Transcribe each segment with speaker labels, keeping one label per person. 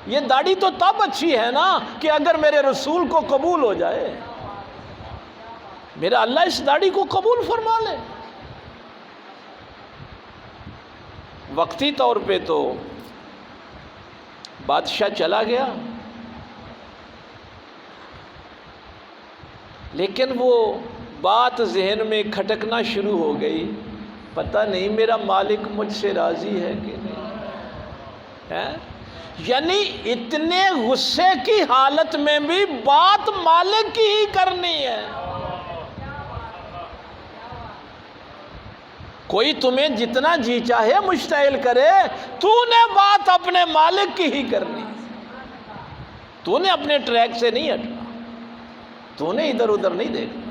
Speaker 1: یہ داڑھی تو تب اچھی ہے نا کہ اگر میرے رسول کو قبول ہو جائے، میرا اللہ اس داڑھی کو قبول فرما لے۔ وقتی طور پہ تو بادشاہ چلا گیا، لیکن وہ بات ذہن میں کھٹکنا شروع ہو گئی، پتہ نہیں میرا مالک مجھ سے راضی ہے کہ نہیں ہے؟ یعنی اتنے غصے کی حالت میں بھی بات مالک کی ہی کرنی ہے۔ کوئی تمہیں جتنا جی چاہے مشتعل کرے، تو نے بات اپنے مالک کی ہی کرنی، تو نے اپنے ٹریک سے نہیں ہٹنا، تو نے ادھر ادھر نہیں دیکھنا۔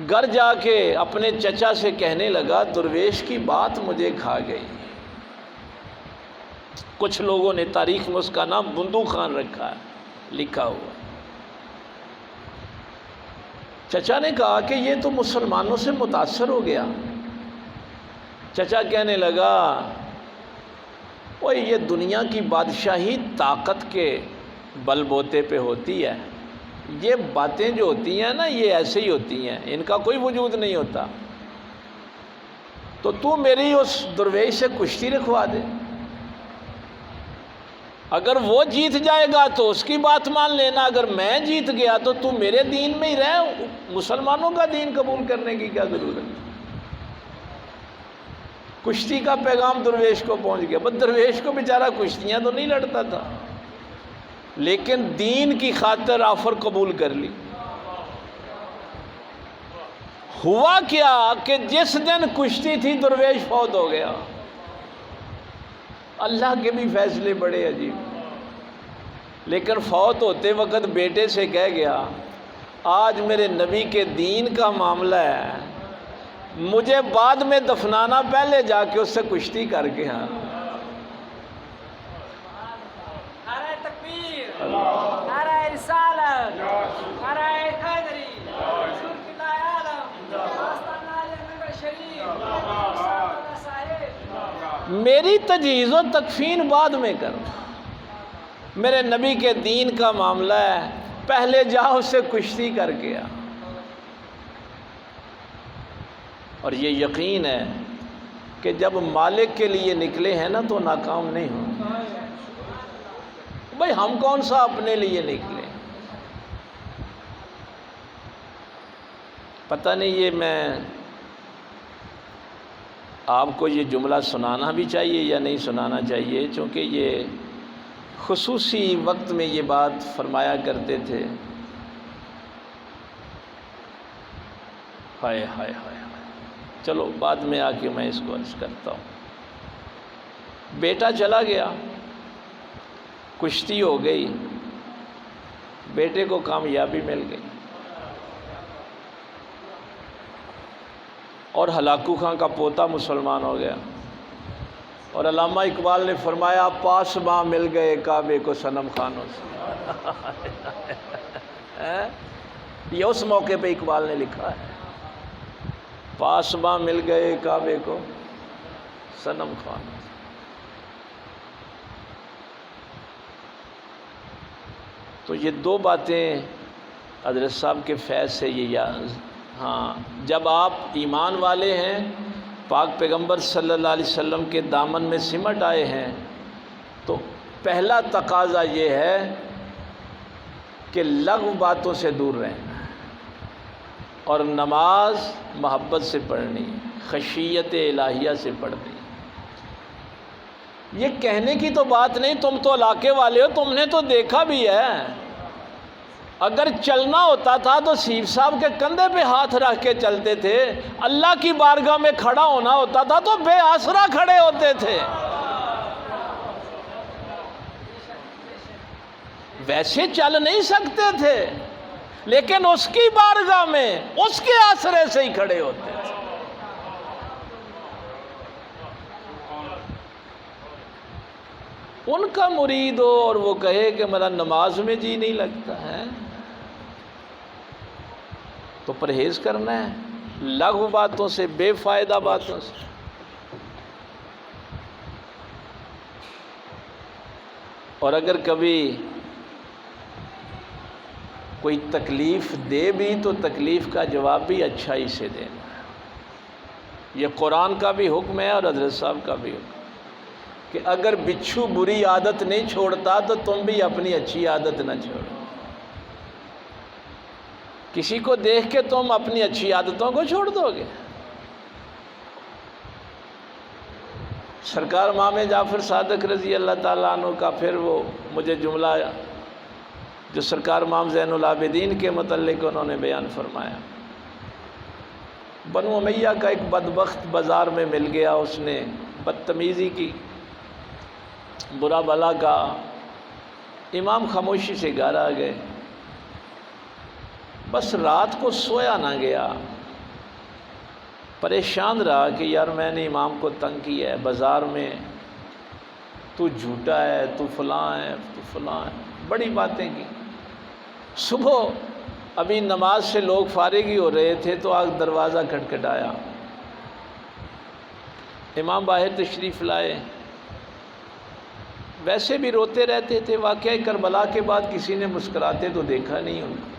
Speaker 1: گھر جا کے اپنے چچا سے کہنے لگا درویش کی بات مجھے کھا گئی۔ کچھ لوگوں نے تاریخ میں اس کا نام بندو خان رکھا ہے، لکھا ہوا۔ چچا نے کہا کہ یہ تو مسلمانوں سے متاثر ہو گیا۔ چچا کہنے لگا اوہ یہ دنیا کی بادشاہی طاقت کے بل بوتے پہ ہوتی ہے، یہ باتیں جو ہوتی ہیں نا یہ ایسے ہی ہوتی ہیں، ان کا کوئی وجود نہیں ہوتا۔ تو میری اس درویش سے کشتی رکھوا دے، اگر وہ جیت جائے گا تو اس کی بات مان لینا، اگر میں جیت گیا تو میرے دین میں ہی رہ، مسلمانوں کا دین قبول کرنے کی کیا ضرورت؟ کشتی کا پیغام درویش کو پہنچ گیا۔ بس درویش کو بیچارہ کشتیاں تو نہیں لڑتا تھا، لیکن دین کی خاطر آفر قبول کر لی۔ ہوا کیا کہ جس دن کشتی تھی درویش فوت ہو گیا۔ اللہ کے بھی فیصلے بڑے عجیب۔ لیکن فوت ہوتے وقت بیٹے سے کہہ گیا آج میرے نبی کے دین کا معاملہ ہے، مجھے بعد میں دفنانا، پہلے جا کے اس سے کشتی کر کے ہاں۔
Speaker 2: نعرہ تکبیر، نعرہ رسالت، نعرہ حیدری، حضور کی عالم، آستانہ علی منبر شریف،
Speaker 1: میری تجہیز و تکفین بعد میں کر، میرے نبی کے دین کا معاملہ ہے، پہلے جا اس سے کشتی کر کے آ۔ اور یہ یقین ہے کہ جب مالک کے لیے نکلے ہیں نا تو ناکام نہیں ہوں۔ بھئی ہم کون سا اپنے لیے نکلے؟ پتہ نہیں یہ میں آپ کو یہ جملہ سنانا بھی چاہیے یا نہیں سنانا چاہیے، چونکہ یہ خصوصی وقت میں یہ بات فرمایا کرتے تھے۔ ہائے ہائے ہائے، چلو بعد میں آ کے میں اس کو عرض کرتا ہوں۔ بیٹا چلا گیا، کشتی ہو گئی، بیٹے کو کامیابی مل گئی، اور ہلاکو خان کا پوتا مسلمان ہو گیا۔ اور علامہ اقبال نے فرمایا پاسباں مل گئے کعبے کو صنم خانوں سے۔ یہ اس موقع پہ اقبال نے لکھا ہے، پاسباں مل گئے کعبے کو صنم خانوں سے۔ تو یہ دو باتیں حضرت صاحب کے فیض سے یہ یاد، ہاں جب آپ ایمان والے ہیں، پاک پیغمبر صلی اللہ علیہ وسلم کے دامن میں سمٹ آئے ہیں، تو پہلا تقاضا یہ ہے کہ لغو باتوں سے دور رہنا اور نماز محبت سے پڑھنی، خشیت الہیہ سے پڑھنی۔ یہ کہنے کی تو بات نہیں، تم تو علاقے والے ہو، تم نے تو دیکھا بھی ہے۔ اگر چلنا ہوتا تھا تو سیف صاحب کے کندھے پہ ہاتھ رکھ کے چلتے تھے، اللہ کی بارگاہ میں کھڑا ہونا ہوتا تھا تو بے آسرا کھڑے ہوتے تھے۔ ویسے چل نہیں سکتے تھے، لیکن اس کی بارگاہ میں اس کے آسرے سے ہی کھڑے ہوتے تھے۔ ان کا مرید ہو اور وہ کہے کہ میرا نماز میں جی نہیں لگتا ہے، تو پرہیز کرنا ہے لغو باتوں سے، بے فائدہ باتوں سے۔ اور اگر کبھی کوئی تکلیف دے بھی تو تکلیف کا جواب بھی اچھائی سے دینا ہے۔ یہ قرآن کا بھی حکم ہے اور حضرت صاحب کا بھی حکم کہ اگر بچھو بری عادت نہیں چھوڑتا تو تم بھی اپنی اچھی عادت نہ چھوڑو۔ کسی کو دیکھ کے تم اپنی اچھی عادتوں کو چھوڑ دو گے؟ سرکار امام جعفر صادق رضی اللہ تعالیٰ عنہ کا پھر وہ مجھے جملہ جو سرکار امام زین العابدین کے متعلق انہوں نے بیان فرمایا، بنو امیہ کا ایک بدبخت بازار میں مل گیا، اس نے بدتمیزی کی، برا بھلا کہا، امام خاموشی سے گھر آ گئے۔ بس رات کو سویا نہ گیا، پریشان رہا کہ یار میں نے امام کو تنگ کیا ہے، بازار میں تو جھوٹا ہے، تو فلاں ہے، تو فلاں ہے، بڑی باتیں کی۔ صبح ابھی نماز سے لوگ فارغ ہی ہو رہے تھے تو آگ دروازہ کھٹکھٹایا، امام باہر تشریف لائے، ویسے بھی روتے رہتے تھے، واقعہ کربلا کے بعد کسی نے مسکراتے تو دیکھا نہیں ان کو،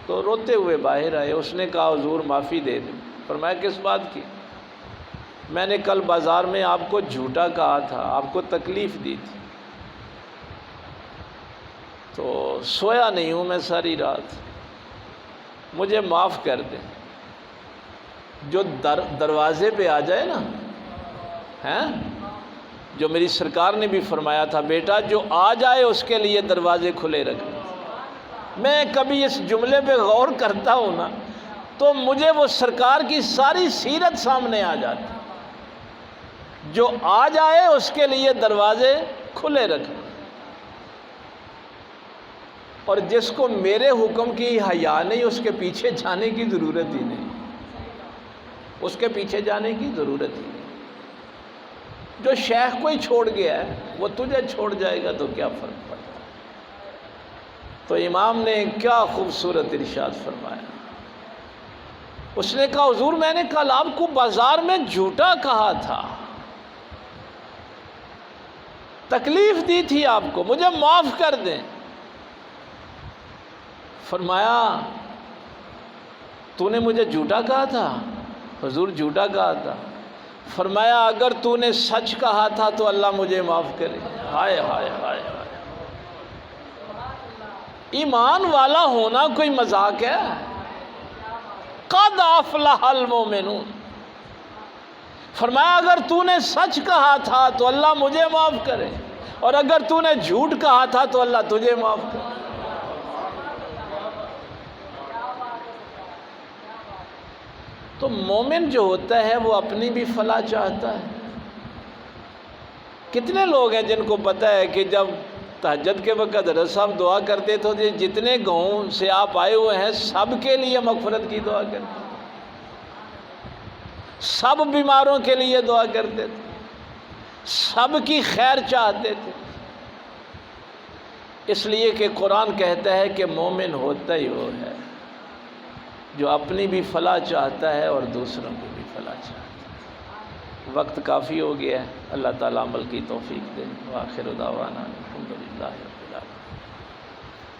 Speaker 1: تو روتے ہوئے باہر آئے۔ اس نے کہا حضور معافی دے دیں۔ فرمایا کس بات کی؟ میں نے کل بازار میں آپ کو جھوٹا کہا تھا، آپ کو تکلیف دی تھی، تو سویا نہیں ہوں میں ساری رات، مجھے معاف کر دیں۔ جو دروازے پہ آ جائے نا، ہیں جو میری سرکار نے بھی فرمایا تھا، بیٹا جو آ جائے اس کے لیے دروازے کھلے رکھنا۔ میں کبھی اس جملے پہ غور کرتا ہوں نا تو مجھے وہ سرکار کی ساری سیرت سامنے آ جاتی، جو آ جائے اس کے لیے دروازے کھلے رکھنا، اور جس کو میرے حکم کی حیا نہیں اس کے پیچھے جانے کی ضرورت ہی نہیں، اس کے پیچھے جانے کی ضرورت ہی نہیں۔ جو شیخ کو ہی چھوڑ گیا ہے وہ تجھے چھوڑ جائے گا تو کیا فرق پڑتا ہے؟ تو امام نے کیا خوبصورت ارشاد فرمایا، اس نے کہا حضور میں نے کل آپ کو بازار میں جھوٹا کہا تھا، تکلیف دی تھی آپ کو، مجھے معاف کر دیں۔ فرمایا تو نے مجھے جھوٹا کہا تھا؟ حضور جھوٹا کہا تھا۔ فرمایا اگر تو نے سچ کہا تھا تو اللہ مجھے معاف کرے۔ ہائے ہائے ہائے ہائے، ایمان والا ہونا کوئی مذاق ہے؟ قد افلح المؤمنون۔ فرمایا اگر تو نے سچ کہا تھا تو اللہ مجھے معاف کرے، اور اگر تو نے جھوٹ کہا تھا تو اللہ تجھے معاف کرے۔ تو مومن جو ہوتا ہے وہ اپنی بھی فلاح چاہتا ہے۔ کتنے لوگ ہیں جن کو پتہ ہے کہ جب تہجد کے وقت حضرت صاحب دعا کرتے تو جتنے گاؤں سے آپ آئے ہوئے ہیں سب کے لیے مغفرت کی دعا کرتے، سب بیماروں کے لیے دعا کرتے تھے، سب کی خیر چاہتے تھے، اس لیے کہ قرآن کہتا ہے کہ مومن ہوتا ہی وہ ہے جو اپنی بھی فلاح چاہتا ہے اور دوسروں کی بھی فلاح چاہتا ہے۔ وقت کافی ہو گیا ہے، اللہ تعالیٰ عمل کی توفیق دے۔ وآخر دعوانا الحمدللہ۔